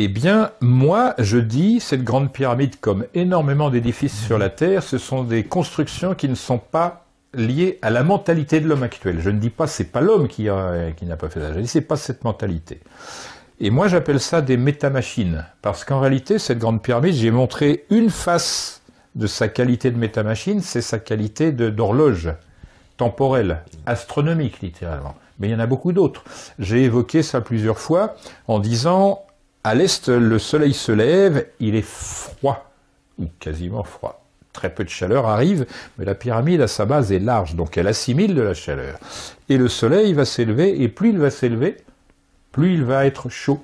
Eh bien, moi, je dis, cette grande pyramide, comme énormément d'édifices sur la Terre, ce sont des constructions qui ne sont pas liées à la mentalité de l'homme actuel. Je ne dis pas c'est pas l'homme qui n'a pas fait ça, je dis c'est pas cette mentalité. Et moi, j'appelle ça des métamachines, parce qu'en réalité, cette grande pyramide, j'ai montré une face de sa qualité de métamachine, c'est sa qualité d'horloge temporelle, astronomique, littéralement. Mais il y en a beaucoup d'autres. J'ai évoqué ça plusieurs fois en disant, à l'est, le soleil se lève, il est froid, ou quasiment froid. Très peu de chaleur arrive, mais la pyramide, à sa base, est large, donc elle assimile de la chaleur. Et le soleil va s'élever, et plus il va s'élever, plus il va être chaud.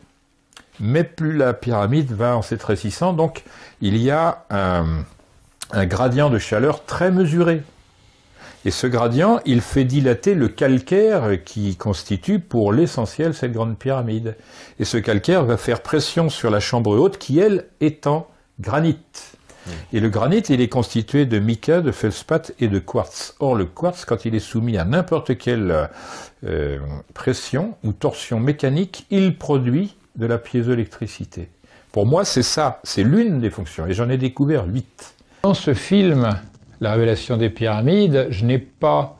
Mais plus la pyramide va en s'étrécissant, donc il y a un gradient de chaleur très mesuré. Et ce gradient, il fait dilater le calcaire qui constitue pour l'essentiel cette grande pyramide. Et ce calcaire va faire pression sur la chambre haute qui, elle, est en granit. Et le granit, il est constitué de mica, de feldspath et de quartz. Or, le quartz, quand il est soumis à n'importe quelle pression ou torsion mécanique, il produit de la piézoélectricité. Pour moi, c'est ça, c'est l'une des fonctions. Et j'en ai découvert 8. Dans ce film, La révélation des pyramides, je n'ai pas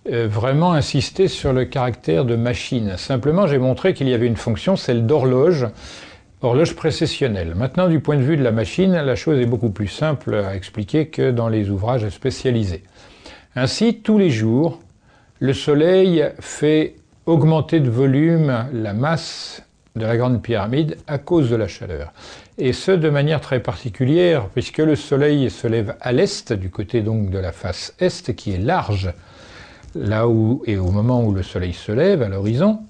vraiment insisté sur le caractère de machine. Simplement, j'ai montré qu'il y avait une fonction, celle d'horloge, horloge précessionnelle. Maintenant, du point de vue de la machine, la chose est beaucoup plus simple à expliquer que dans les ouvrages spécialisés. Ainsi, tous les jours, le Soleil fait augmenter de volume la masse de la grande pyramide à cause de la chaleur. Et ce, de manière très particulière, puisque le Soleil se lève à l'est, du côté donc de la face est, qui est large, là où, et au moment où le Soleil se lève, à l'horizon,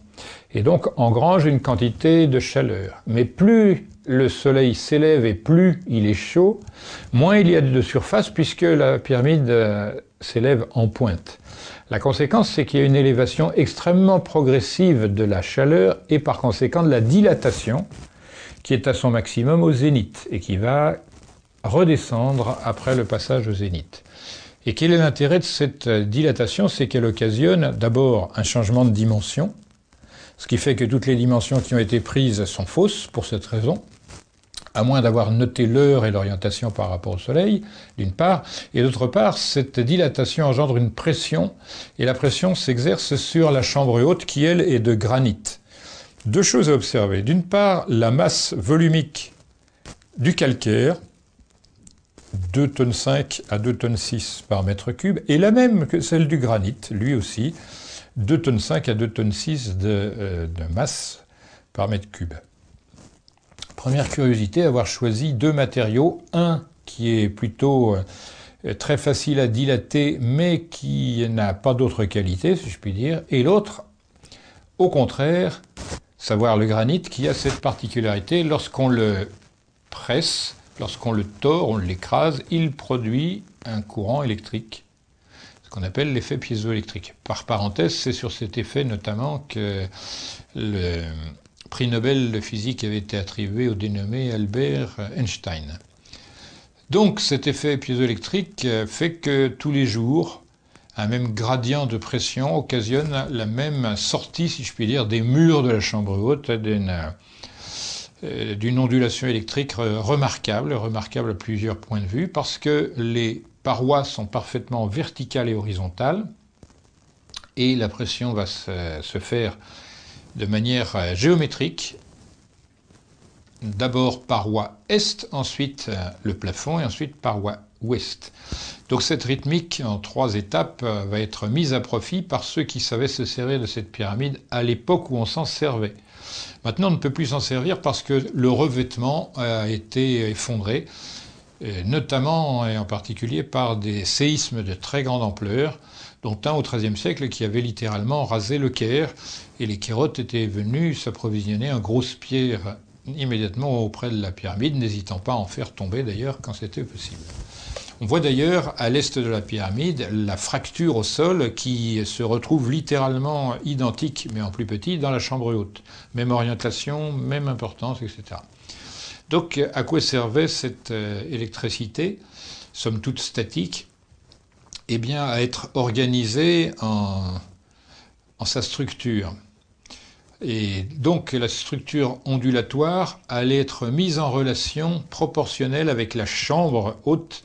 et donc engrange une quantité de chaleur. Mais plus le Soleil s'élève et plus il est chaud, moins il y a de surface, puisque la pyramide s'élève en pointe. La conséquence, c'est qu'il y a une élévation extrêmement progressive de la chaleur et par conséquent de la dilatation qui est à son maximum au zénith et qui va redescendre après le passage au zénith. Et quel est l'intérêt de cette dilatation? C'est qu'elle occasionne d'abord un changement de dimension, ce qui fait que toutes les dimensions qui ont été prises sont fausses pour cette raison, à moins d'avoir noté l'heure et l'orientation par rapport au Soleil, d'une part, et d'autre part, cette dilatation engendre une pression, et la pression s'exerce sur la chambre haute qui, elle, est de granit. Deux choses à observer. D'une part, la masse volumique du calcaire, 2,5 tonnes à 2,6 tonnes par mètre cube, est la même que celle du granit, lui aussi, 2,5 tonnes à 2,6 tonnes de masse par mètre cube. Première curiosité, avoir choisi deux matériaux, un qui est plutôt très facile à dilater, mais qui n'a pas d'autre qualité, si je puis dire, et l'autre, au contraire, savoir le granit, qui a cette particularité, lorsqu'on le presse, lorsqu'on le tord, on l'écrase, il produit un courant électrique, ce qu'on appelle l'effet piézoélectrique. Par parenthèse, c'est sur cet effet notamment que le prix Nobel de physique avait été attribué au dénommé Albert Einstein. Donc cet effet piézoélectrique fait que tous les jours, un même gradient de pression occasionne la même sortie, si je puis dire, des murs de la chambre haute, d'une ondulation électrique remarquable à plusieurs points de vue, parce que les parois sont parfaitement verticales et horizontales, et la pression va se faire de manière géométrique, d'abord paroi est, ensuite le plafond, et ensuite paroi ouest. Donc cette rythmique en 3 étapes va être mise à profit par ceux qui savaient se servir de cette pyramide à l'époque où on s'en servait. Maintenant, on ne peut plus s'en servir parce que le revêtement a été effondré, notamment et en particulier par des séismes de très grande ampleur, dont un au XIIIe siècle qui avait littéralement rasé le Caire, et les Kérotes étaient venus s'approvisionner en grosses pierres immédiatement auprès de la pyramide, n'hésitant pas à en faire tomber d'ailleurs quand c'était possible. On voit d'ailleurs à l'est de la pyramide la fracture au sol qui se retrouve littéralement identique, mais en plus petit, dans la chambre haute. Même orientation, même importance, etc. Donc à quoi servait cette électricité, somme toute statique? Eh bien, à être organisée en sa structure. Et donc la structure ondulatoire allait être mise en relation proportionnelle avec la chambre haute.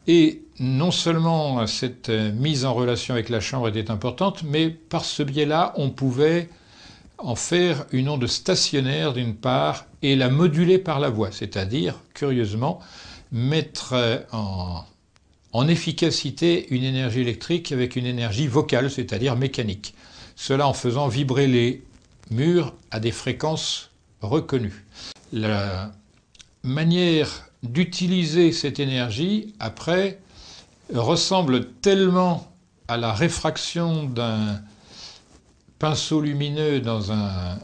Et non seulement cette mise en relation avec la chambre était importante, mais par ce biais-là, on pouvait en faire une onde stationnaire d'une part et la moduler par la voix, c'est-à-dire, curieusement, mettre en efficacité une énergie électrique avec une énergie vocale, c'est-à-dire mécanique. Cela en faisant vibrer les murs à des fréquences reconnues. La manière d'utiliser cette énergie, après, ressemble tellement à la réfraction d'un pinceau lumineux dans un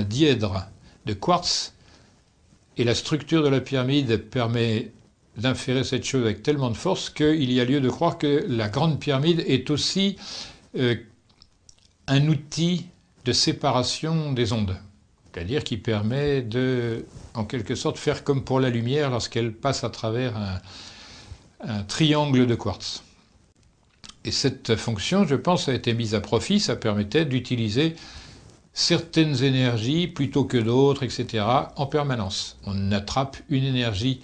dièdre de quartz, et la structure de la pyramide permet d'inférer cette chose avec tellement de force qu'il y a lieu de croire que la grande pyramide est aussi un outil de séparation des ondes, c'est-à-dire qui permet de, en quelque sorte, faire comme pour la lumière lorsqu'elle passe à travers un triangle de quartz. Et cette fonction, je pense, a été mise à profit. Ça permettait d'utiliser certaines énergies plutôt que d'autres, etc., en permanence. On attrape une énergie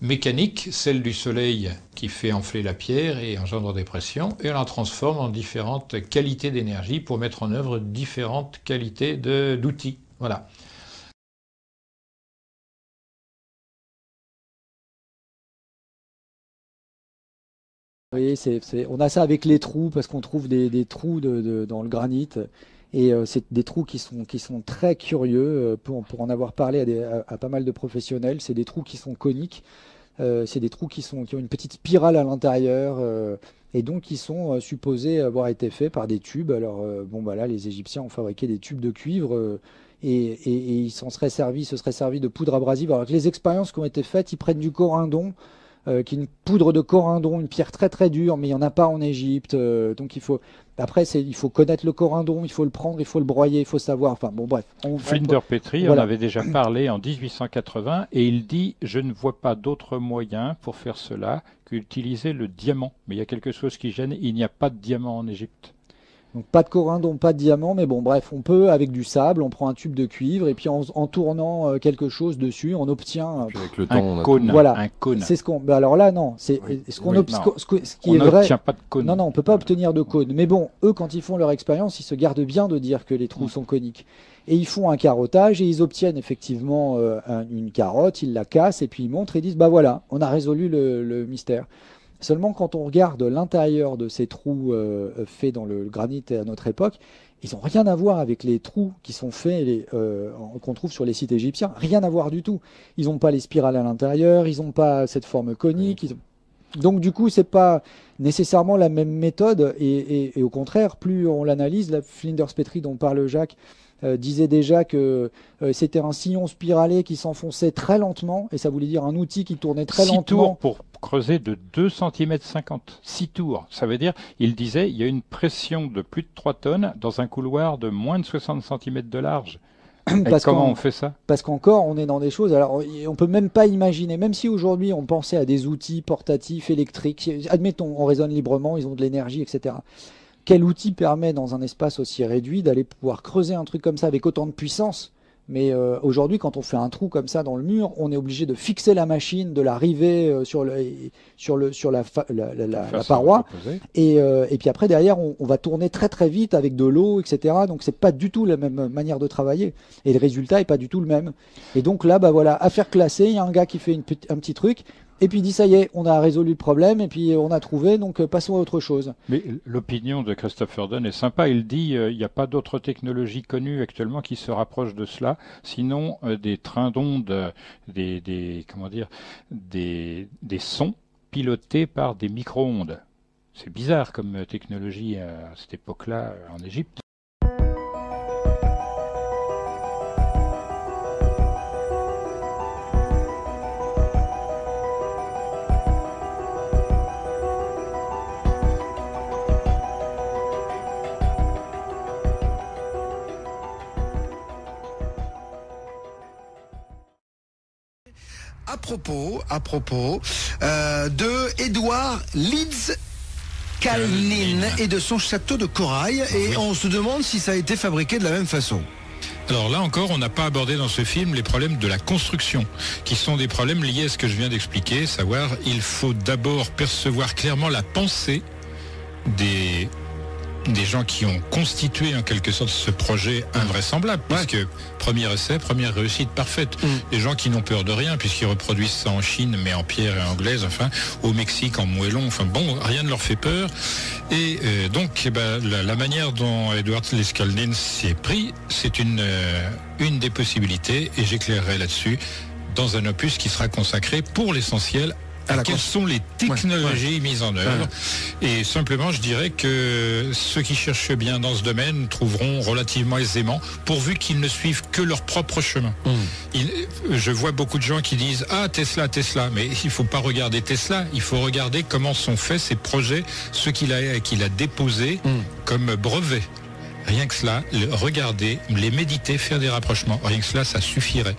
mécanique, celle du soleil qui fait enfler la pierre et engendre des pressions, et on la transforme en différentes qualités d'énergie pour mettre en œuvre différentes qualités d'outils. Voilà. Oui, on a ça avec les trous, parce qu'on trouve des trous dans le granit. Et c'est des trous qui sont très curieux, pour en avoir parlé à pas mal de professionnels. C'est des trous qui sont coniques, c'est des trous qui ont une petite spirale à l'intérieur, et donc qui sont supposés avoir été faits par des tubes. Alors bon, bah là, les Égyptiens ont fabriqué des tubes de cuivre, et ils se seraient servis de poudre abrasive. Alors que les expériences qui ont été faites, ils prennent du corindon, qui est une poudre de corindon, une pierre très très dure, mais il n'y en a pas en Égypte. Donc il faut connaître le corindon, il faut le prendre, il faut le broyer, il faut savoir. Enfin bon, bref. Flinders Petrie voilà. en avait déjà parlé en 1880 et il dit: je ne vois pas d'autre moyen pour faire cela qu'utiliser le diamant. Mais il y a quelque chose qui gêne, il n'y a pas de diamant en Égypte. Donc pas de corindon, pas de diamant, mais bon, bref, on peut, avec du sable, on prend un tube de cuivre, et puis en tournant quelque chose dessus, on obtient avec le temps, un cône. Voilà. Un cône. C'est ce qu'on. Ben alors là, non. C'est oui. ce qu'on oui, ce qui on est vrai. n'obtient pas de cône. Non, non, on peut pas obtenir de cône. Mais bon, eux, quand ils font leur expérience, ils se gardent bien de dire que les trous sont coniques. Et ils font un carottage et ils obtiennent effectivement une carotte, ils la cassent et puis ils montrent et disent: bah voilà, on a résolu le mystère. Seulement, quand on regarde l'intérieur de ces trous faits dans le granit à notre époque, ils n'ont rien à voir avec les trous qui sont faits, qu'on trouve sur les sites égyptiens. Rien à voir du tout. Ils n'ont pas les spirales à l'intérieur, ils n'ont pas cette forme conique. Donc, du coup, c'est pas nécessairement la même méthode. Et au contraire, plus on l'analyse, la Flinders Petrie dont parle Jacques disait déjà que c'était un sillon spiralé qui s'enfonçait très lentement, et ça voulait dire un outil qui tournait très 6 lentement. tours pour creuser de 2,50 cm. 6 tours. Ça veut dire, il disait, il y a une pression de plus de 3 tonnes dans un couloir de moins de 60 cm de large. Comment on fait ça? Parce qu'encore, on est dans des choses. Alors, on peut même pas imaginer, même si aujourd'hui on pensait à des outils portatifs, électriques, admettons, on raisonne librement, ils ont de l'énergie, etc. Quel outil permet dans un espace aussi réduit d'aller pouvoir creuser un truc comme ça avec autant de puissance? Mais aujourd'hui, quand on fait un trou comme ça dans le mur, on est obligé de fixer la machine, de la river sur la paroi, et puis après derrière, on va tourner très très vite avec de l'eau, etc. Donc c'est pas du tout la même manière de travailler, et le résultat est pas du tout le même. Et donc là, bah voilà, affaire classée, il y a un gars qui fait un petit truc. Et puis il dit: ça y est, on a résolu le problème, et puis on a trouvé, donc passons à autre chose. Mais l'opinion de Christopher Dunn est sympa. Il dit il n'y a pas d'autre technologie connue actuellement qui se rapproche de cela, sinon des trains d'ondes, des sons pilotés par des micro-ondes. C'est bizarre comme technologie à cette époque-là en Égypte. À propos de Edward Leeds Kalnin et de son château de corail, et on se demande si ça a été fabriqué de la même façon. Alors là encore, on n'a pas abordé dans ce film les problèmes de la construction, qui sont des problèmes liés à ce que je viens d'expliquer, savoir il faut d'abord percevoir clairement la pensée des gens qui ont constitué en quelque sorte ce projet invraisemblable, puisque premier essai, première réussite parfaite. Les gens qui n'ont peur de rien, puisqu'ils reproduisent ça en Chine, mais en pierre et anglaise, enfin, au Mexique, en moellon, enfin bon, rien ne leur fait peur. Et donc, la manière dont Edward Leskoldin s'y est pris, c'est une des possibilités, et j'éclairerai là-dessus dans un opus qui sera consacré pour l'essentiel quelles sont les technologies mises en œuvre. Et simplement, je dirais que ceux qui cherchent bien dans ce domaine trouveront relativement aisément, pourvu qu'ils ne suivent que leur propre chemin. Je vois beaucoup de gens qui disent « Ah, Tesla, mais il ne faut pas regarder Tesla, il faut regarder comment sont faits ces projets, ceux qu'il a déposés comme brevets. » Rien que cela, regarder, les méditer, faire des rapprochements, rien que cela, ça suffirait.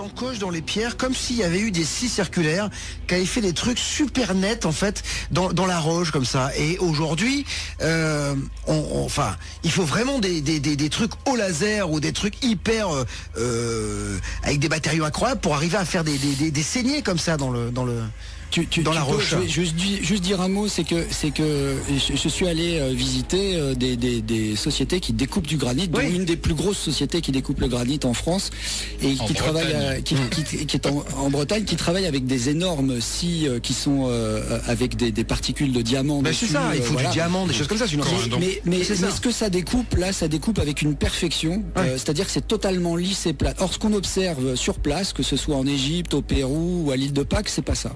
encoches dans les pierres, comme s'il y avait eu des scies circulaires qui avaient fait des trucs super nets en fait dans la roche comme ça. Et aujourd'hui, enfin, il faut vraiment des trucs au laser ou des trucs hyper avec des matériaux incroyables pour arriver à faire des saignées comme ça dans la roche. Je vais juste dire un mot, c'est que je suis allé visiter des sociétés qui découpent du granit, dont une des plus grosses sociétés qui découpe le granit en France et qui travaille qui est en Bretagne, qui travaille avec des énormes scies qui sont avec des particules de diamant. C'est ça, il faut du diamant, des choses comme ça. Mais ce que ça découpe, là, ça découpe avec une perfection, c'est-à-dire que c'est totalement lisse et plat. Or, ce qu'on observe sur place, que ce soit en Égypte, au Pérou ou à l'île de Pâques, c'est pas ça.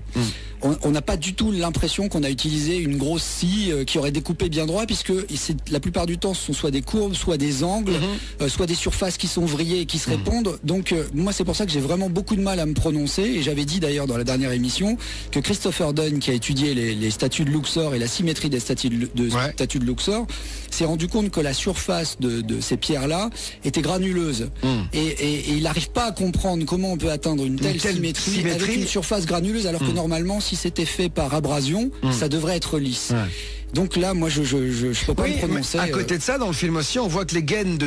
On n'a pas du tout l'impression qu'on a utilisé une grosse scie qui aurait découpé bien droit, puisque la plupart du temps ce sont soit des courbes, soit des angles, soit des surfaces qui sont vrillées et qui se répondent. Donc moi c'est pour ça que j'ai vraiment beaucoup de mal à me prononcer, et j'avais dit d'ailleurs dans la dernière émission que Christopher Dunn, qui a étudié les statues de Luxor et la symétrie des statues de Luxor, s'est rendu compte que la surface de ces pierres-là était granuleuse. Et il n'arrive pas à comprendre comment on peut atteindre une telle symétrie avec une surface granuleuse, alors que normalement, si c'était fait par abrasion, ça devrait être lisse. Donc là, moi, je peux pas me prononcer. À côté de ça, dans le film aussi, on voit que les gaines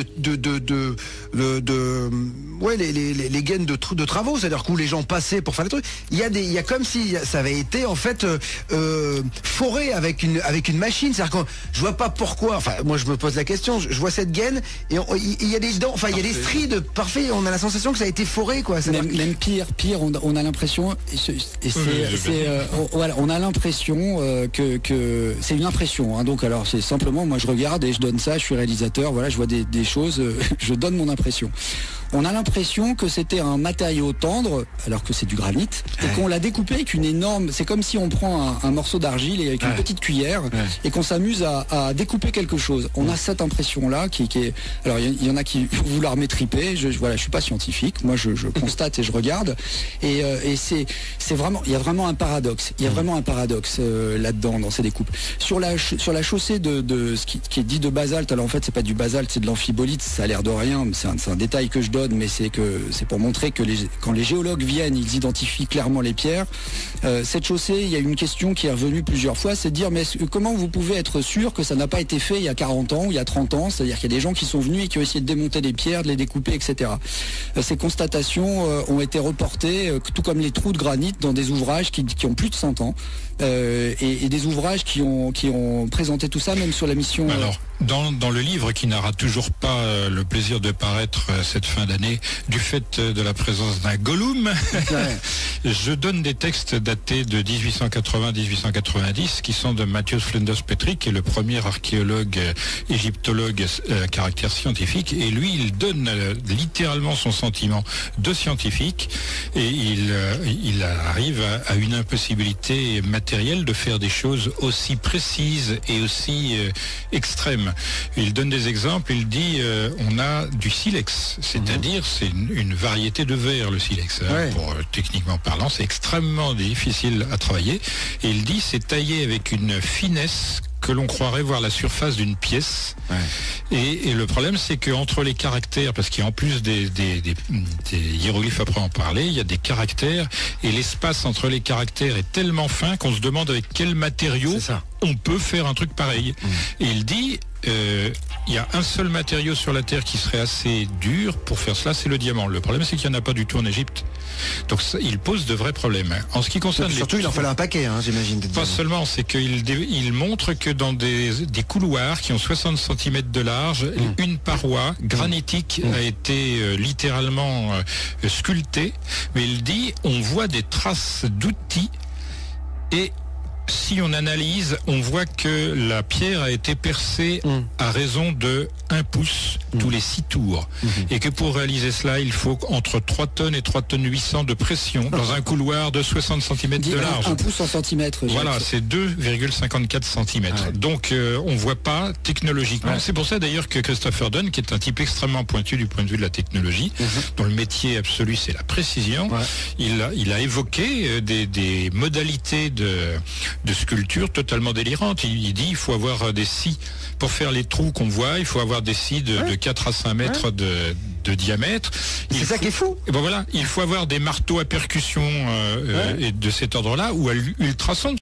les gaines de travaux, c'est-à-dire où les gens passaient pour faire les trucs. Il y a comme si ça avait été en fait foré avec une machine. C'est-à-dire que je vois pas pourquoi. Enfin, moi je me pose la question. Je vois cette gaine et il y a des dents. Enfin, il y a des stries de parfait. On a la sensation que ça a été foré, quoi. Même pire, on a l'impression. Voilà, on a l'impression que c'est une impression. Hein, donc alors c'est simplement, moi je regarde et je donne ça. Je suis réalisateur. Voilà, je vois des choses. Je donne mon impression. On a l'impression que c'était un matériau tendre, alors que c'est du granit, et qu'on l'a découpé avec une énorme... C'est comme si on prend un morceau d'argile et avec une petite cuillère, et qu'on s'amuse à découper quelque chose. On a cette impression-là qui est... Alors, il y en a qui vont vouloir m'étriper. Je suis pas scientifique. Moi, je constate et je regarde. Et c'est vraiment... Il y a vraiment un paradoxe. Il y a vraiment un paradoxe là-dedans, dans ces découpes. Sur la chaussée de ce qui est dit de basalte, alors en fait, c'est pas du basalte, c'est de l'amphibolite. Ça a l'air de rien, mais c'est un détail que je donne, mais c'est pour montrer que quand les géologues viennent, ils identifient clairement les pierres. Cette chaussée, il y a une question qui est revenue plusieurs fois, c'est de dire mais comment vous pouvez être sûr que ça n'a pas été fait il y a 40 ans ou il y a 30 ans, c'est-à-dire qu'il y a des gens qui sont venus et qui ont essayé de démonter les pierres, de les découper, etc. Ces constatations ont été reportées, tout comme les trous de granit, dans des ouvrages qui ont plus de 100 ans, et des ouvrages qui ont présenté tout ça, même sur la mission... Alors, dans le livre qui n'aura toujours pas le plaisir de paraître cette fin d'année, du fait de la présence d'un Gollum, je donne des textes datés de 1880-1890 qui sont de Matthew Flinders Petrie, qui est le premier archéologue égyptologue à caractère scientifique, et lui il donne littéralement son sentiment de scientifique, et il arrive à une impossibilité matérielle de faire des choses aussi précises et aussi extrêmes. Il donne des exemples, il dit on a du silex, c'est-à-dire c'est une variété de verre, le silex, pour techniquement parlant, c'est extrêmement difficile à travailler, et il dit c'est taillé avec une finesse que l'on croirait voir la surface d'une pièce. Et le problème, c'est qu'entre les caractères, parce qu'il y a en plus des hiéroglyphes, après en parler, il y a des caractères, et l'espace entre les caractères est tellement fin qu'on se demande avec quel matériau on peut faire un truc pareil. Et il dit, il y a un seul matériau sur la Terre qui serait assez dur pour faire cela, c'est le diamant. Le problème, c'est qu'il n'y en a pas du tout en Égypte. Donc ça, il pose de vrais problèmes. En ce qui concerne surtout, il en fallait un paquet, j'imagine. Pas seulement, c'est qu'il montre que dans des couloirs qui ont 60 cm de large, une paroi granitique a été littéralement sculptée. Mais il dit, on voit des traces d'outils, et si on analyse, on voit que la pierre a été percée à raison de 1 pouce tous les 6 tours. Et que pour réaliser cela, il faut entre 3 tonnes et 3 tonnes 800 de pression dans un couloir de 60 cm de large. 1 pouce en centimètres. Voilà, c'est 2,54 cm. Donc on voit pas technologiquement. C'est pour ça d'ailleurs que Christopher Dunn, qui est un type extrêmement pointu du point de vue de la technologie, dont le métier absolu c'est la précision, il a évoqué des modalités de sculpture totalement délirantes. Il dit il faut avoir des scies pour faire les trous qu'on voit, il faut avoir des scies de 4 à 5 mètres de diamètre. C'est ça qui est fou. Et ben voilà, il faut avoir des marteaux à percussion et de cet ordre-là, ou à ultrasons.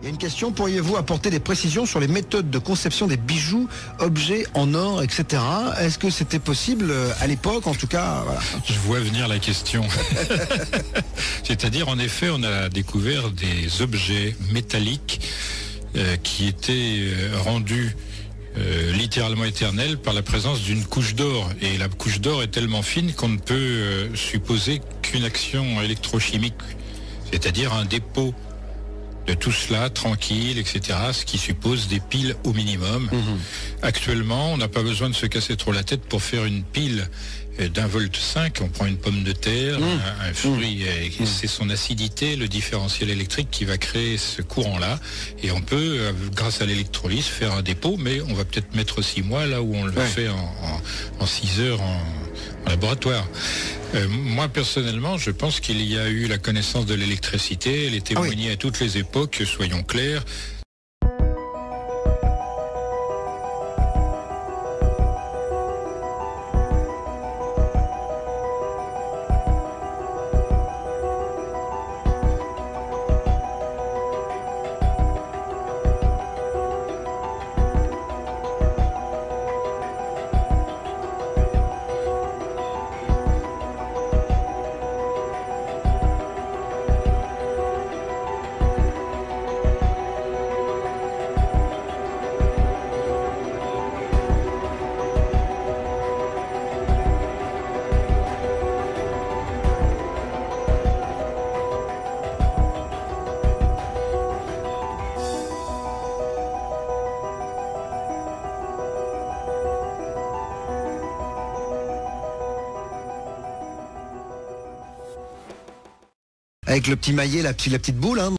Il y a une question, pourriez-vous apporter des précisions sur les méthodes de conception des bijoux, objets en or, etc. Est-ce que c'était possible à l'époque, en tout cas voilà. Je vois venir la question. C'est-à-dire, en effet, on a découvert des objets métalliques qui étaient rendus littéralement éternels par la présence d'une couche d'or. Et la couche d'or est tellement fine qu'on ne peut supposer qu'une action électrochimique, c'est-à-dire un dépôt de tout cela, tranquille, etc., ce qui suppose des piles au minimum. Actuellement, on n'a pas besoin de se casser trop la tête pour faire une pile d'1,5 volt. On prend une pomme de terre, un fruit, et c'est son acidité, le différentiel électrique qui va créer ce courant-là. Et on peut, grâce à l'électrolyse, faire un dépôt, mais on va peut-être mettre 6 mois là où on le fait en 6 heures en laboratoire. Moi, personnellement, je pense qu'il y a eu la connaissance de l'électricité. Elle est témoignée à toutes les époques, soyons clairs. Avec le petit maillet, la petite boule, hein.